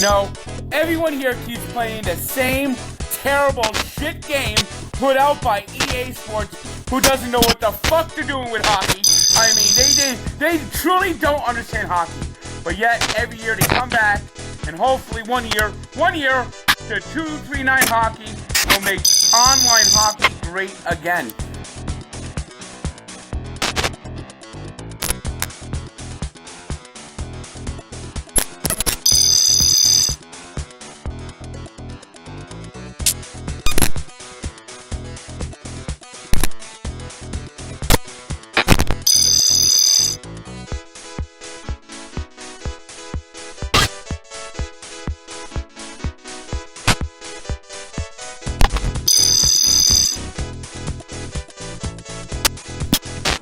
know, everyone here keeps playing the same terrible shit game put out by EA Sports, who doesn't know what the fuck they're doing with hockey. I mean, they truly don't understand hockey. But yet, every year they come back, and hopefully one year, the 239 hockey will make online hockey great again.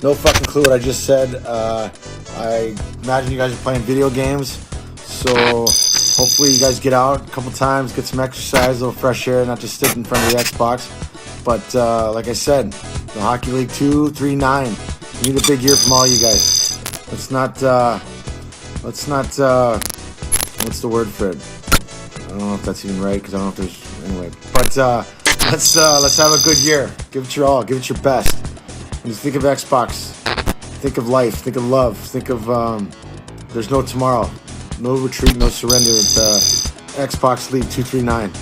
No fucking clue what I just said. I imagine you guys are playing video games, so hopefully you guys get out a couple times, get some exercise, a little fresh air, not just sit in front of the Xbox. But like I said, the Hockey League 239, we need a big year from all you guys. Let's not, what's the word for it? I don't know if that's even right, because I don't know if there's, anyway. But let's have a good year. Give it your all, give it your best. When you think of Xbox, think of life, think of love, think of there's no tomorrow, no retreat, no surrender at the Xbox League 239.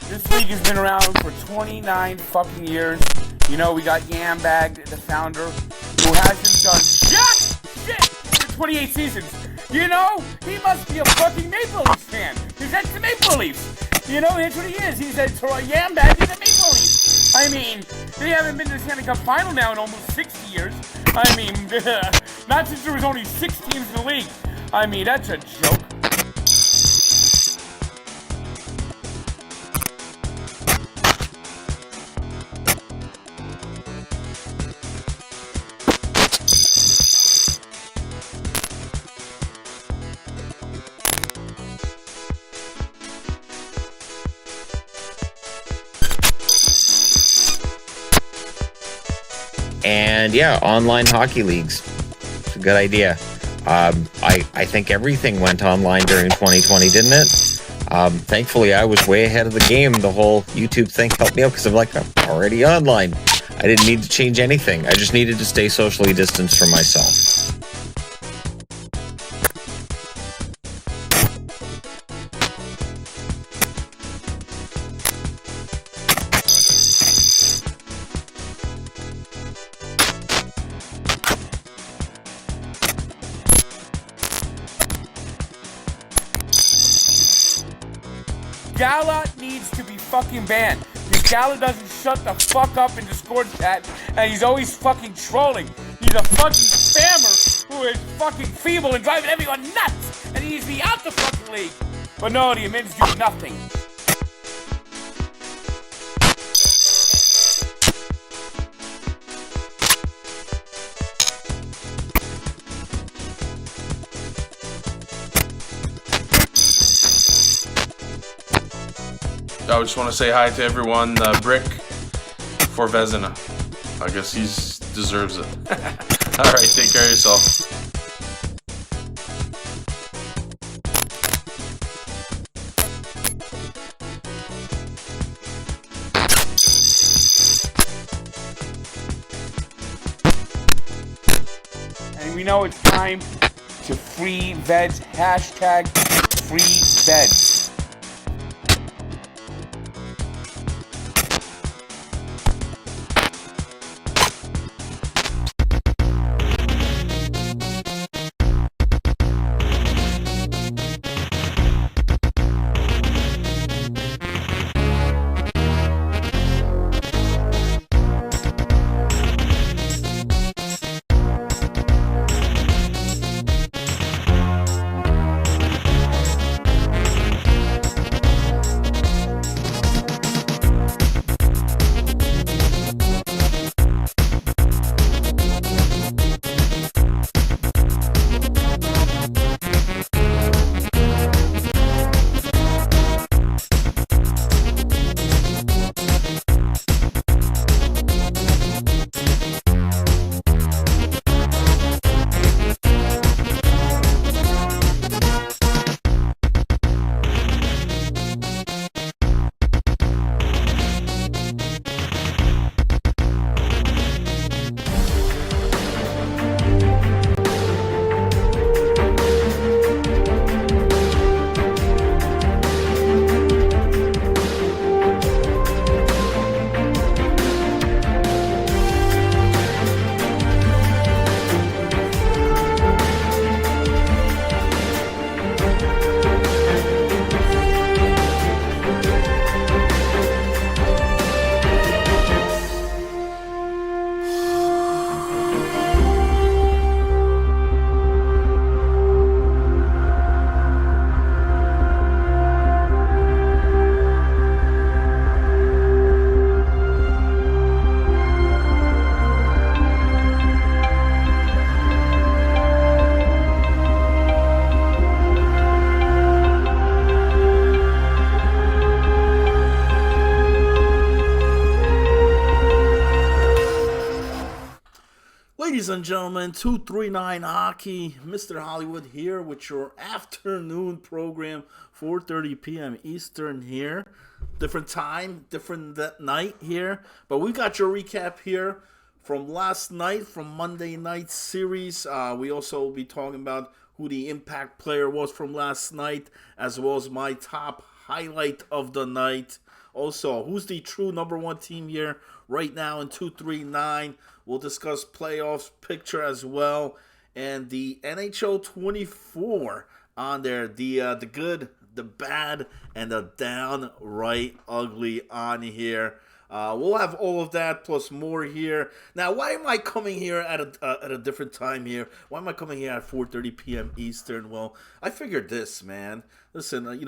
This league has been around for 29 fucking years. You know, we got Yambag, the founder, who hasn't done jack shit for 28 seasons. You know, he must be a fucking Maple Leafs fan. He's at the Maple Leafs. You know, that's what he is. He's at Yambag in the Maple Leafs. I mean, they haven't been to the Stanley Cup final now in almost 60 years. I mean, not since there was only 6 teams in the league. I mean, that's a joke. And yeah, online hockey leagues. It's a good idea. I think everything went online during 2020, didn't it? Thankfully, I was way ahead of the game. The whole YouTube thing helped me out because I'm already online. I didn't need to change anything. I just needed to stay socially distanced from myself. Gala needs to be fucking banned. Because Gala doesn't shut the fuck up in Discord chat, and he's always fucking trolling. He's a fucking spammer who is fucking feeble and driving everyone nuts, and he needs to be out the fucking league. But no, the admins do nothing. I just want to say hi to everyone. Brick for Vezina. I guess he deserves it. Alright, take care of yourself. And we know it's time to free vets. Hashtag free vets. Ladies and gentlemen, 239 Hockey, Mr. Hollywood here with your afternoon program, 4:30 p.m. Eastern here. Different time, different night here. But we got your recap here from last night, from Monday night series. We also will be talking about who the impact player was from last night, as well as my top highlight of the night. Also, who's the true number one team here right now in 239? We'll discuss playoffs picture as well, and the NHL 24 on there. The good, the bad, and the downright ugly on here. We'll have all of that plus more here. Now, why am I coming here at a different time here? Why am I coming here at 4:30 p.m. Eastern? Well, I figured this, man. Listen,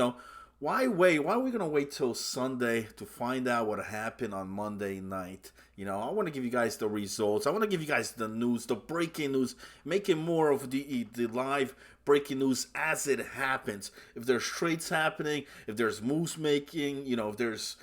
why wait? Why are we going to wait till Sunday to find out what happened on Monday night? I want to give you guys the results. I want to give you guys the news, the breaking news, making more of the live breaking news as it happens. If there's trades happening, if there's moves making, if there's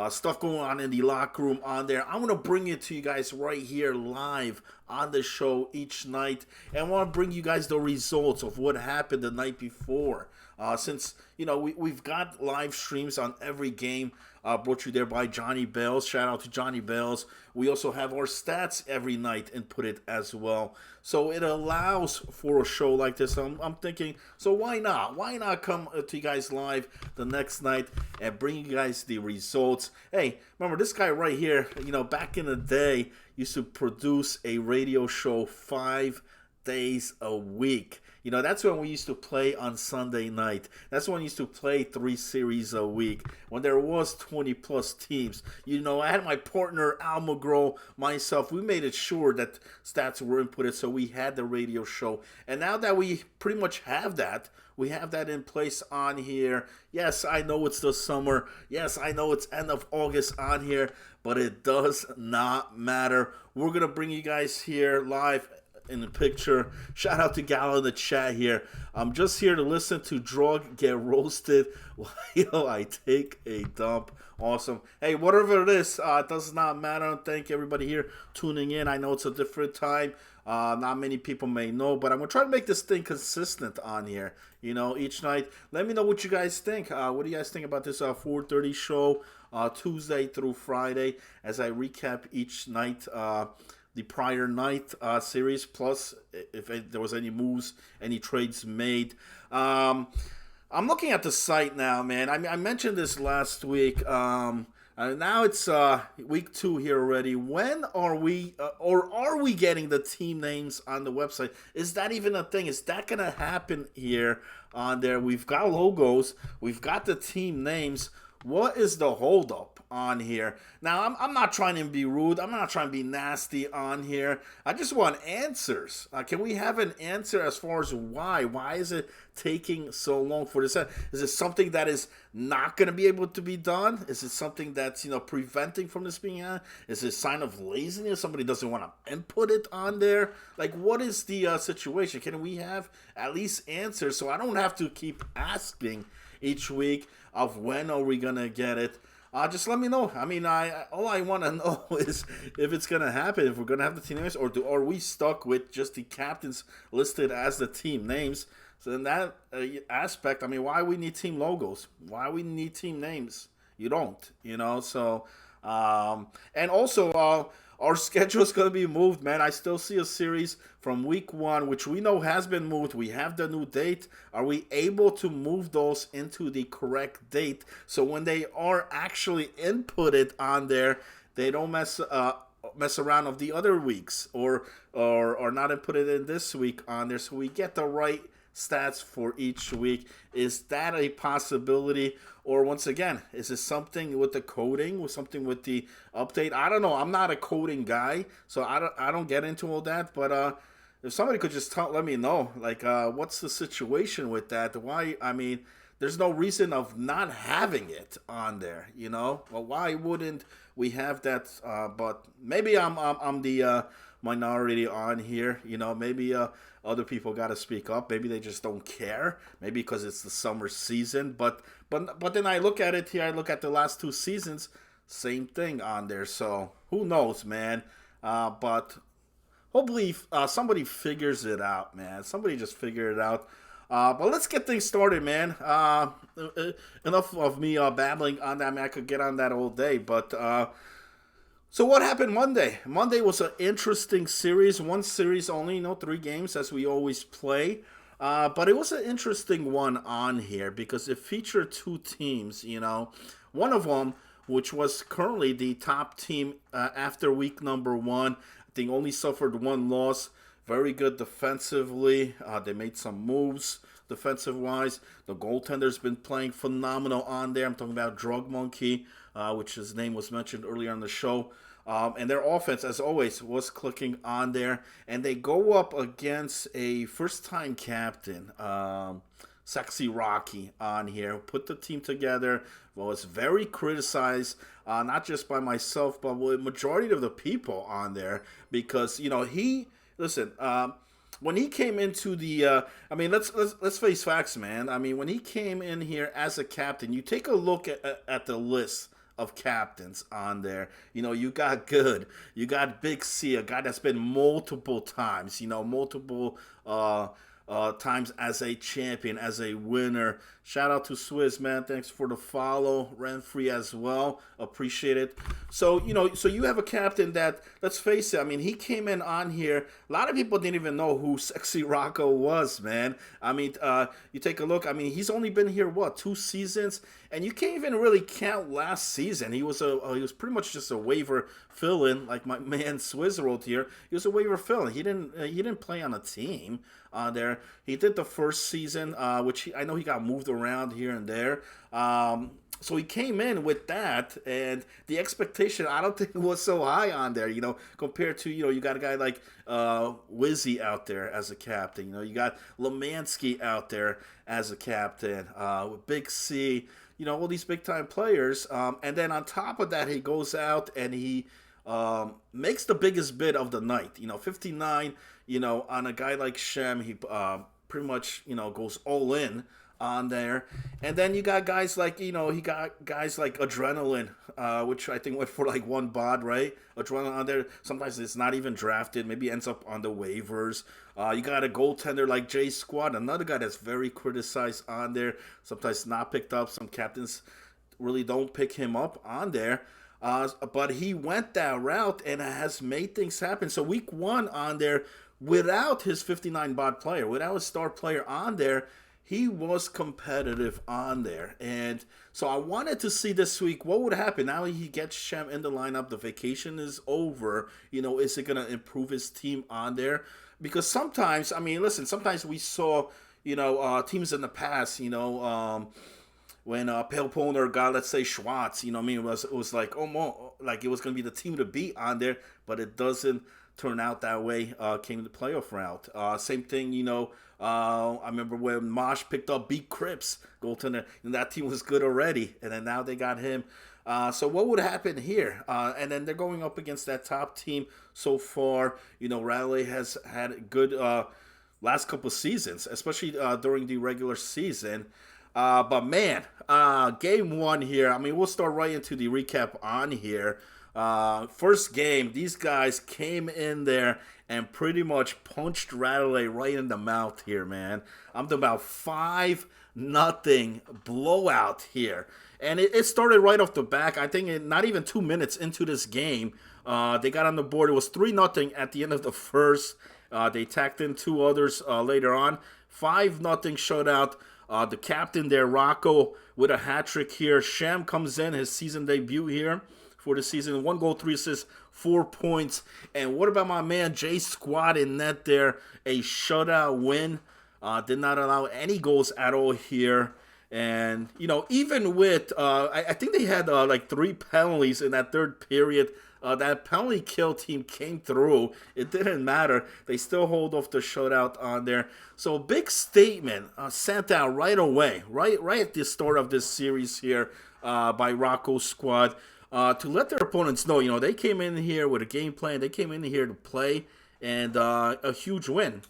stuff going on in the locker room on there, I'm going to bring it to you guys right here live on the show each night. And I want to bring you guys the results of what happened the night before. Since, we've got live streams on every game brought to you there by Johnny Bells. Shout out to Johnny Bells. We also have our stats every night inputted as well. So it allows for a show like this. I'm thinking, so why not? Why not come to you guys live the next night and bring you guys the results? Hey, remember this guy right here, back in the day, used to produce a radio show 5 days a week. That's when we used to play on Sunday night. That's when we used to play 3 series a week, when there was 20 plus teams. I had my partner Al McGraw, myself. We made it sure that stats were inputted, so we had the radio show. And now that we pretty much have that, we have that in place on here. Yes, I know it's the summer. Yes, I know it's end of August on here, but it does not matter. We're going to bring you guys here live in the picture. Shout out to Gallo in the chat here. I'm just here to listen to Drug get roasted while I take a dump. Awesome. Hey, whatever it is, it does not matter. Thank everybody here tuning in. I know it's a different time. Not many people may know, but I'm going to try to make this thing consistent on here, each night. Let me know what you guys think. What do you guys think about this 4:30 show, Tuesday through Friday, as I recap each night, the prior night series, plus if there was any moves, any trades made. I'm looking at the site now, man. I mentioned this last week. Now it's week 2 here already. When are we, or are we getting the team names on the website? Is that even a thing? Is that going to happen here on there? We've got logos. We've got the team names. What is the holdup on here? Now, I'm not trying to be rude. I'm not trying to be nasty on here. I just want answers. Can we have an answer as far as why? Why is it taking so long for this? Is it something that is not going to be able to be done? Is it something that's, preventing from this being done? Is it a sign of laziness? Somebody doesn't want to input it on there? Like, what is the situation? Can we have at least answers so I don't have to keep asking each week of when are we gonna get it? Just let me know. I mean, all I want to know is if it's gonna happen, if we're gonna have the team names, or are we stuck with just the captains listed as the team names? So in that aspect, I mean, why we need team logos? Why we need team names? You don't, So, and also, our schedule is going to be moved, man. I still see a series from week 1, which we know has been moved. We have the new date. Are we able to move those into the correct date so when they are actually inputted on there, they don't mess around of the other weeks or not inputted in this week on there, so we get the right stats for each week? Is that a possibility? Or once again, is it something with the coding, or something with the update? I don't know. I'm not a coding guy, so I don't get into all that. But if somebody could just let me know, like, what's the situation with that? Why? I mean, there's no reason of not having it on there, Well, why wouldn't we have that? But maybe I'm the minority on here, Maybe other people got to speak up. Maybe they just don't care. Maybe because it's the summer season. But then I look at it here. I look at the last 2 seasons, same thing on there. So who knows, man? But hopefully somebody figures it out, man. Somebody just figure it out. But let's get things started, man. Enough of me babbling on that, man. I could get on that all day. But so what happened Monday? Monday was an interesting series. One series only, 3 games as we always play. But it was an interesting one on here because it featured 2 teams, One of them, which was currently the top team after week number 1, I think only suffered 1 loss. Very good defensively. They made some moves defensive-wise. The goaltender's been playing phenomenal on there. I'm talking about Drug Monkey, which his name was mentioned earlier on the show. And their offense, as always, was clicking on there. And they go up against a first-time captain, Sexy Rocky, on here. Put the team together. Was very criticized, not just by myself, but with majority of the people on there. Because, listen, when he came into the, let's face facts, man. I mean, when he came in here as a captain, you take a look at the list of captains on there. You got Good, you got Big C, a guy that's been multiple times, multiple times as a champion, as a winner. Shout out to Swizz, man. Thanks for the follow. Renfrey as well. Appreciate it. So, so you have a captain that, let's face it, I mean, he came in on here. A lot of people didn't even know who Sexy Rocco was, man. I mean, you take a look. I mean, he's only been here, 2 seasons? And you can't even really count last season. He was pretty much just a waiver fill-in, like my man Swizz wrote here. He was a waiver fill-in. He didn't play on a team there. He did the first season, which I know he got moved around here and there. So he came in with that, and the expectation, I don't think was so high on there, compared to, you got a guy like Wizzy out there as a captain. You got Lemansky out there as a captain, with Big C, all these big-time players. And then on top of that, he goes out and he makes the biggest bid of the night. 59, on a guy like Shem, he pretty much, goes all in on there. And then you got guys like, he got guys like Adrenaline, which I think went for like 1 bod, right? Adrenaline on there. Sometimes it's not even drafted. Maybe ends up on the waivers. You got a goaltender like J Squad, another guy that's very criticized on there. Sometimes not picked up. Some captains really don't pick him up on there. But he went that route and has made things happen. So week 1 on there, without his 59 bod player, without his star player on there, he was competitive on there. And so I wanted to see this week what would happen. Now he gets Shem in the lineup. The vacation is over. Is it going to improve his team on there? Because sometimes, sometimes we saw, teams in the past, when Pale Poner got, let's say, Schwartz, it was like, like it was going to be the team to beat on there, but it doesn't turn out that way. Came the playoff route. Same thing, I remember when Mosh picked up B. Cripps, goaltender, and that team was good already, and then now they got him. So what would happen here? And then they're going up against that top team so far. Raleigh has had a good last couple seasons, especially during the regular season. But man, game 1 here. We'll start right into the recap on here. First game, these guys came in there and pretty much punched Raleigh right in the mouth here, man. I'm talking about 5-0 blowout here. And it started right off the back. I think not even 2 minutes into this game, they got on the board. It was 3-0 at the end of the first. They tacked in 2 others later on. 5-0 shutout. The captain there, Rocco, with a hat trick here. Shem comes in, his season debut here for the season. 1 goal, 3 assists, 4 points. And what about my man J Squad in net there? A shutout win. Did not allow any goals at all here. And, even with, I think they had like 3 penalties in that third period. That penalty kill team came through. It didn't matter. They still hold off the shutout on there. So big statement sent out right away, right at the start of this series here by Rocco's squad to let their opponents know, they came in here with a game plan. They came in here to play, and a huge win.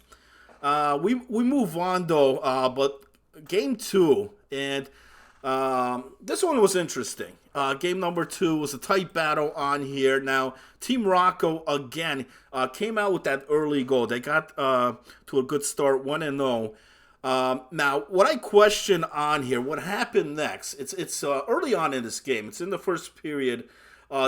We move on though, but game 2, and This one was interesting. Game number 2 was a tight battle on here. Now, Team Rocco, again, came out with that early goal. They got to a good start, 1-0. Now, what I question on here, what happened next, it's early on in this game. It's in the first period.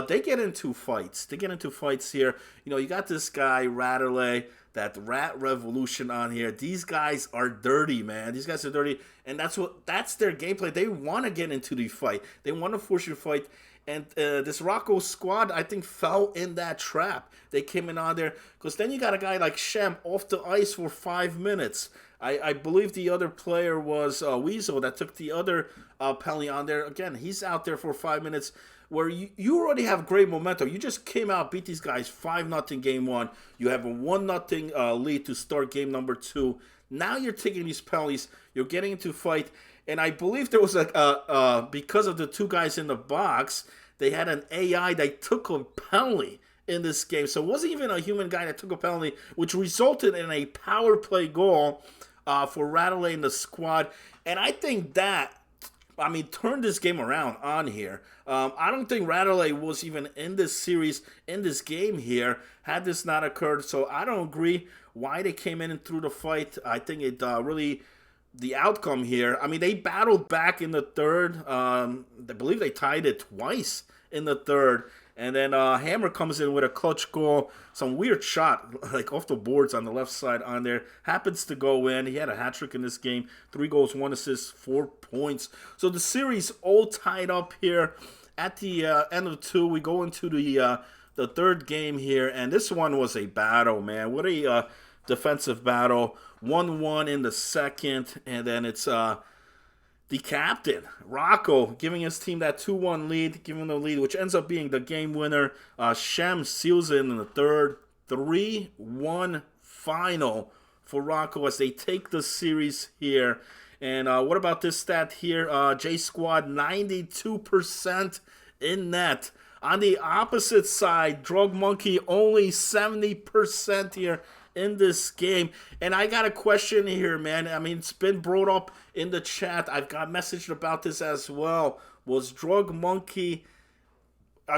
They get into fights. They get into fights here. You know, you got this guy, Ratterley, that Rat Revolution on here. These guys are dirty, man. These guys are dirty, and that's their gameplay. They want to get into the fight. They want to force you to fight. And this Rocco squad, I think, fell in that trap. They came in on there. Because then you got a guy like Shem off the ice for 5 minutes. I believe the other player was Weasel that took the other penalty on there. Again, he's out there for 5 minutes where you already have great momentum. You just came out, beat these guys 5-0 game 1. You have a 1-0 lead to start game number 2. Now you're taking these penalties. You're getting into fight. And I believe there was because of the 2 guys in the box, they had an AI that took a penalty in this game. So it wasn't even a human guy that took a penalty, which resulted in a power play goal for Ratterley and the squad. And I think that, turned this game around on here. I don't think Ratterley was even in this series, in this game here, had this not occurred. So I don't agree why they came in and threw the fight. I think it really... the outcome here, they battled back in the third. I believe they tied it twice in the third. And then Hammer comes in with a clutch goal. Some weird shot, like off the boards on the left side on there. Happens to go in. He had a hat-trick in this game. 3 goals, 1 assist, 4 points. So the series all tied up here. At the end of 2, we go into the third game here. And this one was a battle, man. What a defensive battle. 1-1 in the second, and then it's the captain, Rocco, giving his team that 2-1 lead, giving the lead, which ends up being the game winner. Shem seals it in the third. 3-1 final for Rocco as they take the series here. And what about this stat here? J Squad, 92% in net. On the opposite side, Drug Monkey, only 70% here in this game. And I got a question here, man. It's been brought up in the chat. I've got messaged about this as well. Was Drug Monkey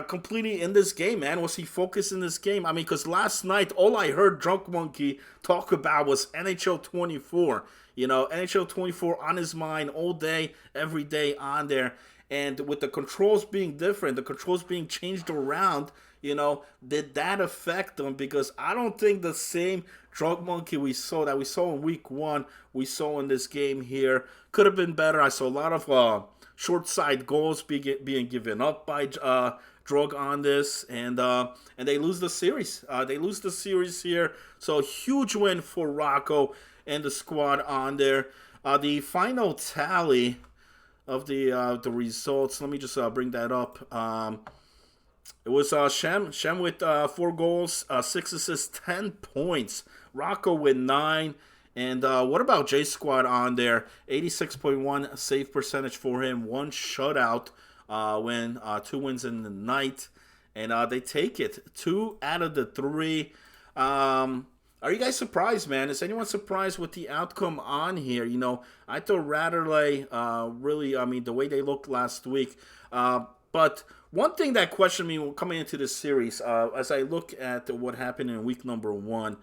completely in this game, man? Was he focused in this game? Because last night, all I heard Drug Monkey talk about was NHL 24. You know, NHL 24 on his mind all day, every day on there. And with the controls being different, the controls being changed around, you know, did that affect them? Because I don't think the same Drug Monkey we saw in week 1, we saw in this game here. Could have been better. I saw a lot of short side goals being given up by Drug on this, and they lose the series. They lose the series here. So huge win for Rocco and the squad on there. The final tally of the results. Let me just bring that up. It was Shem with 4 goals, 6 assists, 10 points. Rocco with 9. And what about J Squad on there? 86.1 save percentage for him. 1 shutout win, 2 wins in the night. And they take it. 2 out of the 3. Are you guys surprised, man? Is anyone surprised with the outcome on here? You know, I thought Ratterley really, the way they looked last week. But one thing that questioned me coming into this series, as I look at what happened in week number 1,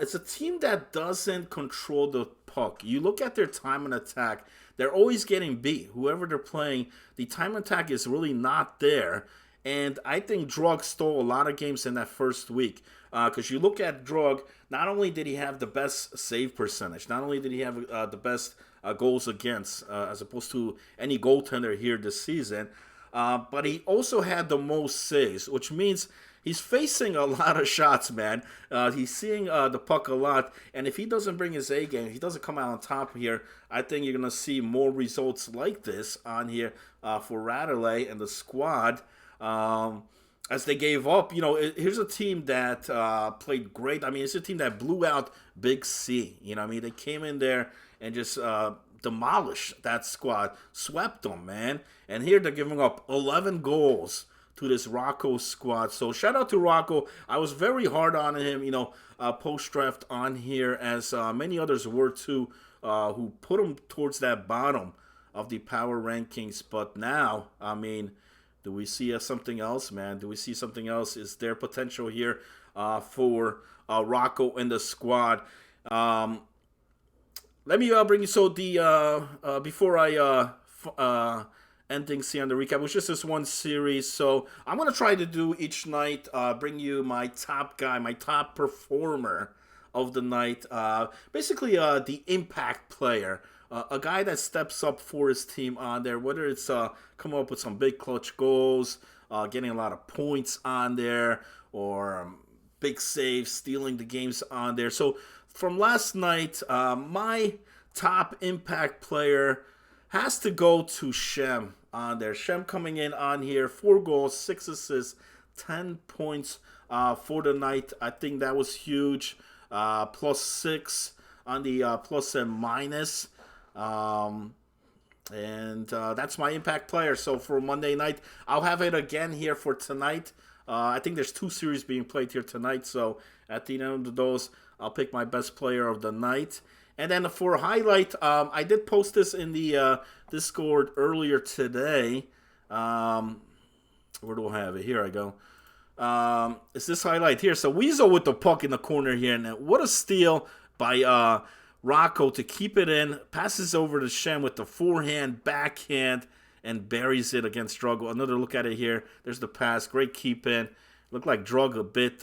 it's a team that doesn't control the puck. You look at their time and attack, they're always getting beat. Whoever they're playing, the time attack is really not there. And I think Drug stole a lot of games in that first week. Because you look at Drug, not only did he have the best save percentage, not only did he have the best goals against, as opposed to any goaltender here this season, but he also had the most saves, which means he's facing a lot of shots, man. He's seeing the puck a lot, and if he doesn't bring his A game, if he doesn't come out on top here, I think you're going to see more results like this on here for Ratterley and the squad. As they gave up, you know, here's a team that played great. It's a team that blew out Big C. You know what I mean? They came in there and just demolished that squad, swept them, man. And here they're giving up 11 goals to this Rocco squad. So shout out to Rocco. I was very hard on him, you know, post-draft on here, as many others were too, who put him towards that bottom of the power rankings. But now, I mean, do we see something else, man? Do we see something else? Is there potential here for Rocco and the squad? Let me bring you, so the before I end things here on the recap, it was just this one series, so I'm going to try to do each night, bring you my top guy, my top performer of the night, basically the impact player, a guy that steps up for his team on there, whether it's coming up with some big clutch goals, getting a lot of points on there, or big saves, stealing the games on there. So from last night, my top impact player has to go to Shem on there. Shem coming in on here, 4 goals, 6 assists, 10 points for the night. I think that was huge. +6 on the plus and minus. And that's my impact player. So for Monday night, I'll have it again here for tonight. I think there's 2 series being played here tonight. So at the end of those, I'll pick my best player of the night. And then for a highlight, I did post this in the Discord earlier today. Where do I have it? Here I go. It's this highlight here. So Weasel with the puck in the corner here. And what a steal by Rocco to keep it in. Passes over to Shem with the forehand, backhand, and buries it against Drug. Another look at it here. There's the pass. Great keep in. Looked like Drug a bit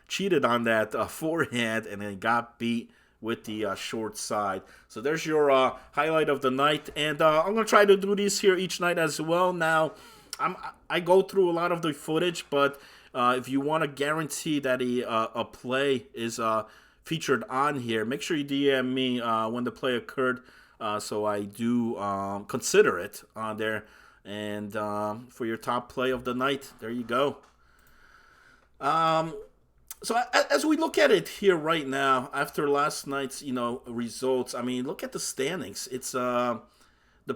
cheated on that forehand and then got beat with the short side. So there's your highlight of the night. And I'm going to try to do these here each night as well. Now, I go through a lot of the footage, but if you want to guarantee that a play is featured on here, make sure you DM me when the play occurred, so I do consider it on there. And for your top play of the night, there you go. So as we look at it here right now, after last night's results, I mean, look at the standings. It's the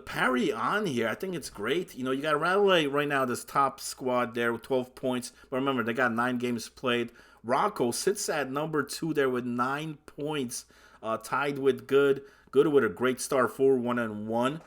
parity on here. I think it's great. You got Radley right now, this top squad there with 12 points. But remember, they got 9 games played. Rocco sits at number 2 there with 9 points, tied with Good. Good with a great start, 4-1-1.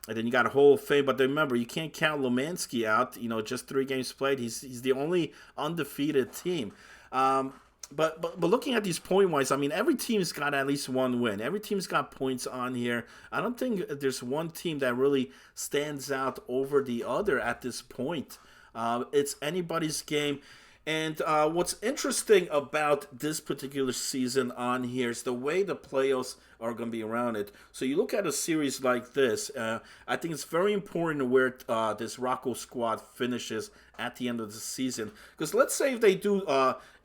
And then you got a Hall of Fame, but remember, you can't count Lemansky out. Just 3 games played. He's the only undefeated team. But looking at these point-wise, I mean, every team's got at least 1 win. Every team's got points on here. I don't think there's one team that really stands out over the other at this point. It's anybody's game. And what's interesting about this particular season on here is the way the playoffs are going to be around it. So you look at a series like this, I think it's very important where this Rocco squad finishes at the end of the season. Because let's say if they do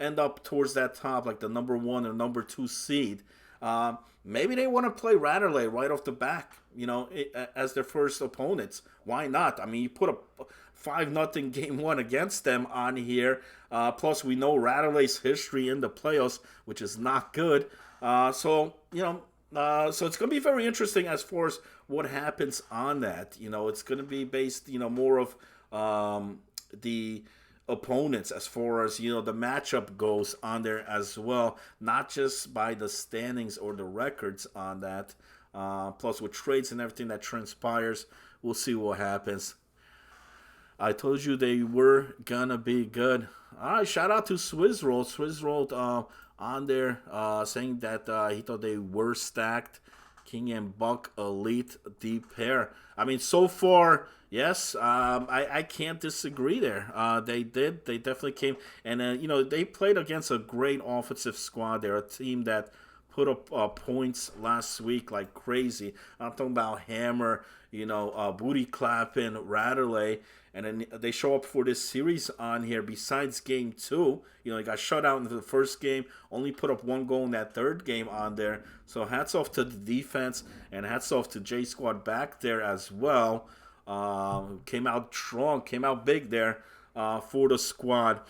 end up towards that top, like the number 1 or number 2 seed, maybe they want to play Radley right off the back, as their first opponents. Why not? I mean, you put a 5-0 game 1 against them on here. Plus, we know Radley's history in the playoffs, which is not good. So it's going to be very interesting as far as what happens on that. It's going to be based, more of the opponents as far as, the matchup goes on there as well. Not just by the standings or the records on that. Plus, with trades and everything that transpires, we'll see what happens. I told you they were gonna be good. All right, shout out to Swizzroll. Swizzroll on there saying that he thought they were stacked. King and Buck elite deep pair. I mean, so far, yes, I can't disagree there. They definitely came. And, they played against a great offensive squad. They're a team that put up points last week like crazy. I'm talking about Hammer, booty clapping, Radley. And then they show up for this series on here. Besides game 2, they got shut out in the first game. Only put up 1 goal in that third game on there. So hats off to the defense and hats off to J Squad back there as well. Came out strong, came out big there for the squad.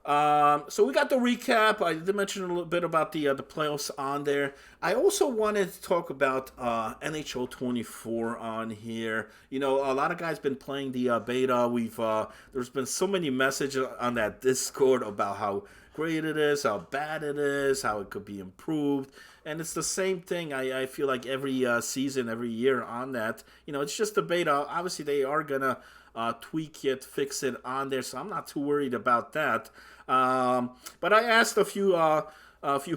So we got the recap. I did mention a little bit about the playoffs on there. I also wanted to talk about NHL 24 on here. A lot of guys been playing the beta. There's been so many messages on that Discord about how great it is, how bad it is, how it could be improved. And it's the same thing, I feel like every season, every year on that. It's just a beta. Obviously, they are going to tweak it, fix it on there, so I'm not too worried about that. But I asked a few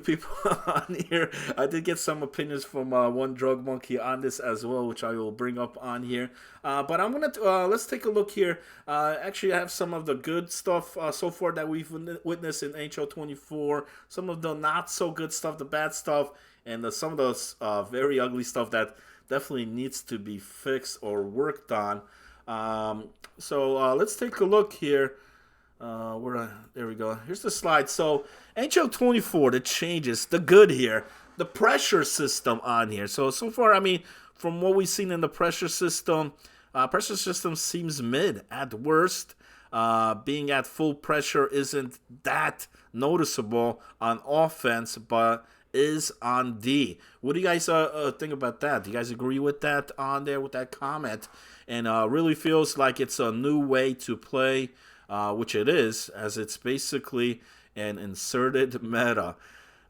people on here. I did get some opinions from one drug monkey on this as well, which I will bring up on here. But I'm gonna let's take a look here. Actually, I have some of the good stuff so far that we've witnessed in NHL 24. Some of the not so good stuff, the bad stuff, and some of the very ugly stuff that definitely needs to be fixed or worked on. So let's take a look here. There we go. Here's the slide. So NHL 24, the changes, the good here, the pressure system on here. So far, I mean, from what we've seen in the pressure system seems mid at worst. Being at full pressure isn't that noticeable on offense, but is on D. What do you guys think about that? Do you guys agree with that on there, with that comment? And really feels like it's a new way to play, which it is, as it's basically an inserted meta.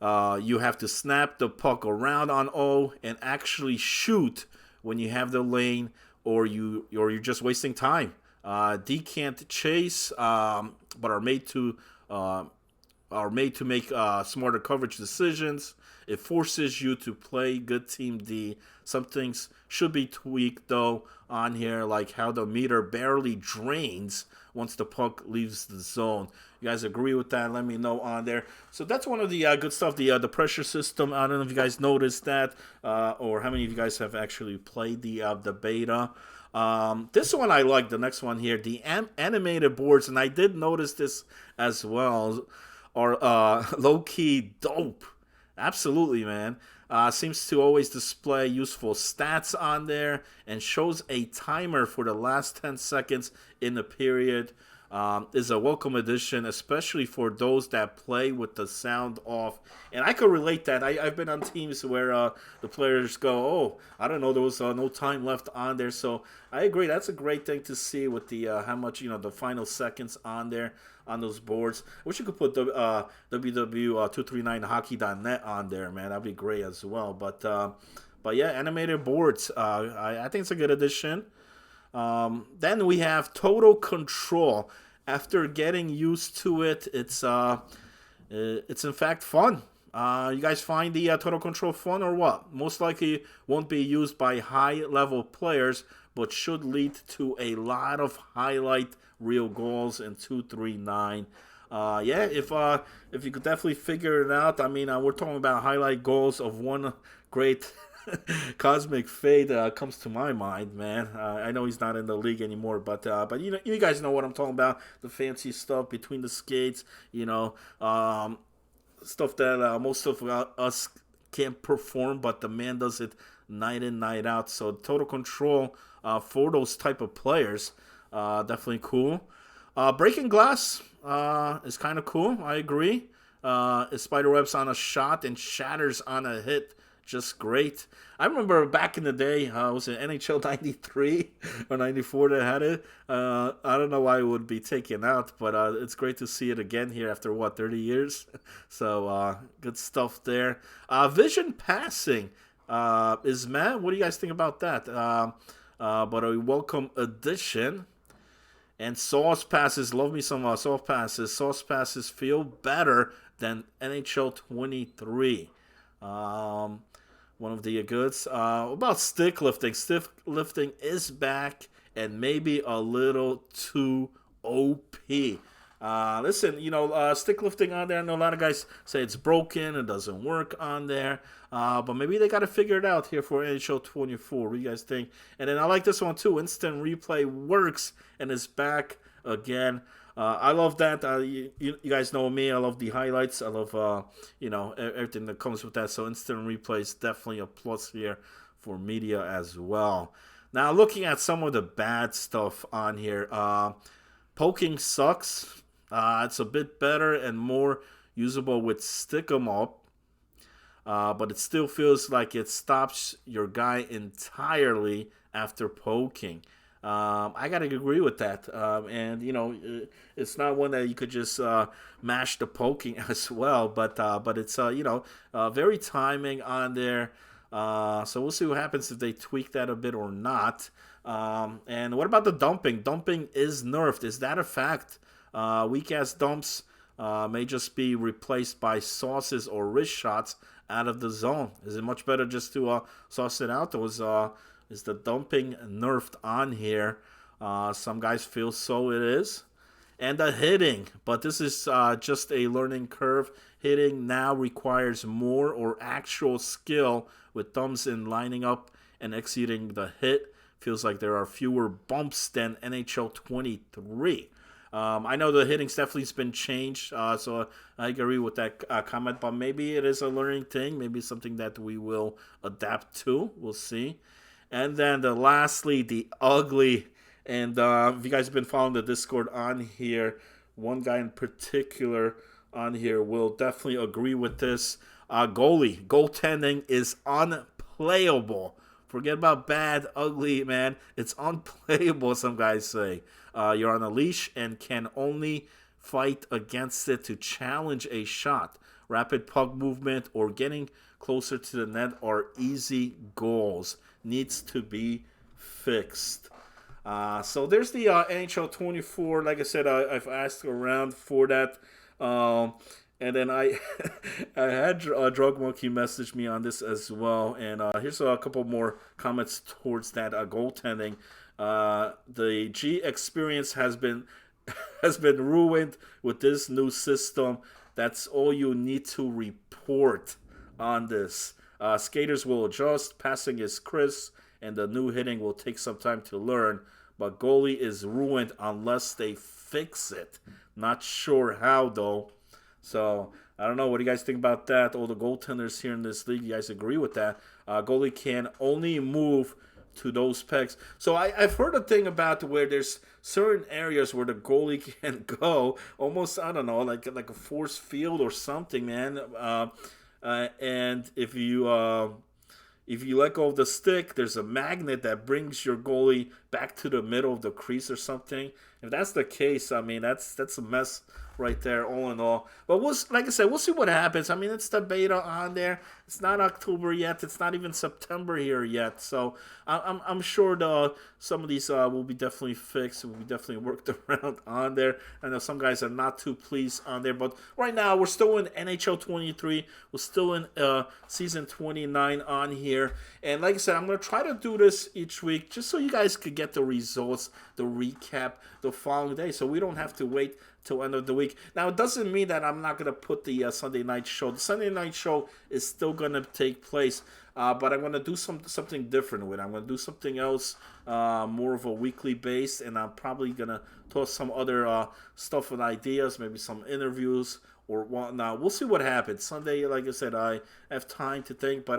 You have to snap the puck around on O and actually shoot when you have the lane, or you're just wasting time. D can't chase, but are made to make smarter coverage decisions. It forces you to play good team D. Some things should be tweaked, though, on here, like how the meter barely drains once the puck leaves the zone. You guys agree with that? Let me know on there. So that's one of the good stuff, the pressure system. I don't know if you guys noticed that, or how many of you guys have actually played the beta. This one I like. The next one here, the animated boards, and I did notice this as well, are low-key dope. Absolutely, man. Seems to always display useful stats on there and shows a timer for the last 10 seconds in the period. Is a welcome addition, especially for those that play with the sound off. And I could relate that. I've been on teams where the players go, oh, I don't know, there was no time left on there. So I agree. That's a great thing to see with the how much, the final seconds on there on those boards. I wish you could put the www.239hockey.net on there, man. That'd be great as well. But yeah, animated boards. I think it's a good addition. Then we have Total Control. After getting used to it, it's in fact fun. You guys find the Total Control fun or what? Most likely won't be used by high-level players, but should lead to a lot of highlight reel goals in 239. Yeah, if you could definitely figure it out. I mean, we're talking about highlight goals of one great Cosmic Fade comes to my mind, man. I know he's not in the league anymore, but you guys know what I'm talking about. The fancy stuff between the skates, stuff that most of us can't perform, but the man does it night in, night out. So Total Control for those type of players, definitely cool. Breaking Glass is kind of cool. I agree. It spiderwebs on a shot and shatters on a hit. Just great. I remember back in the day, was it NHL 93 or 94 that had it? I don't know why it would be taken out, but it's great to see it again here after, 30 years? So, good stuff there. Vision passing is Matt. What do you guys think about that? But a welcome addition. And sauce passes, love me some sauce passes. Sauce passes feel better than NHL 23. One of the goods. About stick lifting. Stick lifting is back and maybe a little too OP. Listen, stick lifting on there. I know a lot of guys say it's broken, it doesn't work on there. But maybe they got to figure it out here for NHL 24. What do you guys think? And then I like this one too. Instant replay works and is back again. I love that. You guys know me. I love the highlights. I love, everything that comes with that. So instant replay is definitely a plus here for media as well. Now, looking at some of the bad stuff on here. Poking sucks. It's a bit better and more usable with Stick 'em Up. But it still feels like it stops your guy entirely after poking. I gotta agree with that. And it's not one that you could just mash the poking as well. But it's very timing on there. So we'll see what happens if they tweak that a bit or not. And what about the dumping? Dumping is nerfed. Is that a fact? Weak ass dumps may just be replaced by sauces or wrist shots out of the zone. Is it much better just to sauce it out? Or is the dumping nerfed on here? Some guys feel so it is. And the hitting, but this is just a learning curve. Hitting now requires more or actual skill with thumbs in lining up and executing the hit. Feels like there are fewer bumps than NHL 23. I know the hitting's definitely been changed, so I agree with that comment, but maybe it is a learning thing. Maybe something that we will adapt to. We'll see. And then lastly, the ugly. And if you guys have been following the Discord on here, one guy in particular on here will definitely agree with this. Goaltending is unplayable. Forget about bad, ugly, man. It's unplayable, some guys say. You're on a leash and can only fight against it to challenge a shot. Rapid puck movement or getting closer to the net are easy goals. Needs to be fixed. So there's the NHL 24. Like I said, I've asked around for that. And then I had Drug Monkey message me on this as well. And here's a couple more comments towards that goaltending. The G experience has been ruined with this new system. That's all you need to report on this. Skaters will adjust. Passing is crisp, and the new hitting will take some time to learn. But goalie is ruined unless they fix it. Not sure how, though. So, I don't know. What do you guys think about that? All the goaltenders here in this league, you guys agree with that? Goalie can only move to those pegs. So, I've heard a thing about where there's certain areas where the goalie can go. Almost, I don't know, like a force field or something, man. And if you let go of the stick, there's a magnet that brings your goalie back to the middle of the crease or something. If that's the case, I mean, that's a mess right there, all in all. But like I said, we'll see what happens. I mean, it's the beta on there. It's not October yet. It's not even September here yet. So I'm sure some of these will be definitely fixed. Will be definitely worked around on there. I know some guys are not too pleased on there. But right now, we're still in NHL 23. We're still in Season 29 on here. And like I said, I'm going to try to do this each week just so you guys could get the results, the recap, the following day. So we don't have to wait till end of the week. Now, it doesn't mean that I'm not going to put the Sunday night show. The Sunday night show is still going to take place, but I'm going to do something different with it. I'm going to do something else, more of a weekly base, and I'm probably going to toss some other stuff and ideas, maybe some interviews or whatnot. We'll see what happens. Sunday, like I said, I have time to think, but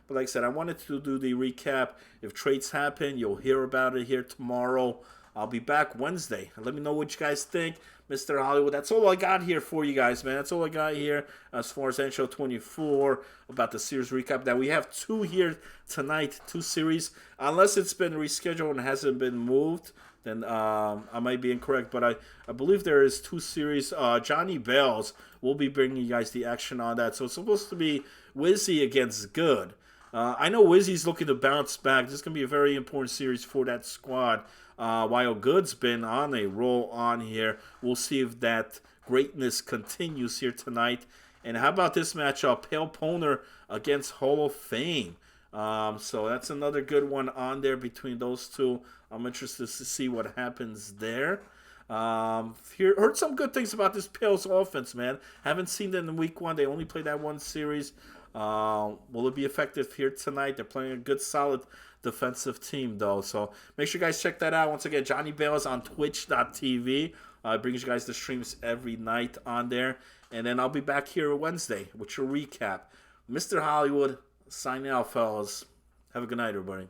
like I said, I wanted to do the recap. If trades happen, you'll hear about it here tomorrow. I'll be back Wednesday. Let me know what you guys think. Mr. Hollywood, that's all I got here for you guys, man. That's all I got here as far as NHL 24 about the series recap. Now, we have 2 here tonight, 2 series. Unless it's been rescheduled and hasn't been moved, then I might be incorrect. But I believe there is 2 series. Johnny Bales will be bringing you guys the action on that. So it's supposed to be Wizzy against Good. I know Wizzy's looking to bounce back. This is going to be a very important series for that squad. While Good's been on a roll on here, we'll see if that greatness continues here tonight. And how about this matchup? Pale Poner against Hall of Fame. So that's another good one on there between those two. I'm interested to see what happens there. Heard some good things about this Pale's offense, man. Haven't seen them in week 1. They only played that 1 series. Will it be effective here tonight? They're playing a good, solid defensive team, though. So make sure you guys check that out. Once again, Johnny Bales on twitch.tv. Brings you guys the streams every night on there. And then I'll be back here Wednesday with your recap. Mr. Hollywood, signing out, fellas. Have a good night, everybody.